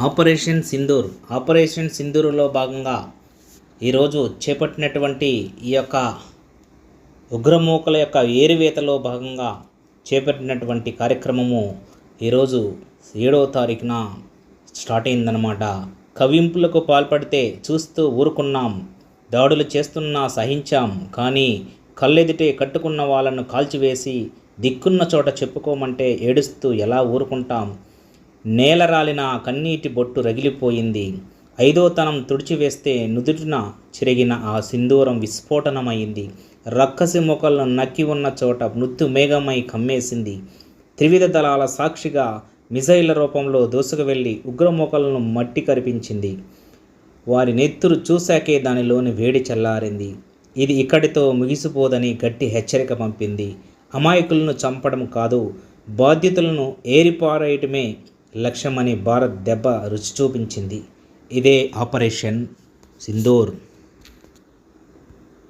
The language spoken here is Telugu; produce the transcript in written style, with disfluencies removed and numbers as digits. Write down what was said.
ఆపరేషన్ సింధూర్లో భాగంగా ఈరోజు చేపట్టినటువంటి ఈ యొక్క ఉగ్రమూకల యొక్క ఏరివేతలో భాగంగా చేపట్టినటువంటి కార్యక్రమము ఈరోజు 7వ తారీఖున స్టార్ట్ అయిందన్నమాట. కవింపులకు పాల్పడితే చూస్తూ ఊరుకున్నాం, దాడులు చేస్తున్నా సహించాం, కానీ కళ్ళెదిటే కట్టుకున్న వాళ్ళను కాల్చివేసి దిక్కున్న చోట చెప్పుకోమంటే ఏడుస్తూ ఎలా ఊరుకుంటాం. నేలరాలిన కన్నీటి బొట్టు రగిలిపోయింది. 5వ తనం తుడిచివేస్తే నుదుటిన చెరిగిన ఆ సింధూరం విస్ఫోటనమైంది. రక్కసి మొక్కలను నక్కి ఉన్న చోట మృత్యు మేఘమై కమ్మేసింది. త్రివిధ దళాల సాక్షిగా మిజైళ్ల రూపంలో దూసుకు వెళ్ళి ఉగ్రమోకలను మట్టి కరిపించింది. వారి నెత్తురు చూశాకే దానిలోని వేడి చల్లారింది. ఇది ఇక్కడితో ముగిసిపోదని గట్టి హెచ్చరిక పంపింది. అమాయకులను చంపడం కాదు, బాధ్యతలను ఏరిపారేయటమే లక్ష్యమని భారత్ దెబ్బ రుచి చూపించింది. ఇదే ఆపరేషన్ సింధూర్.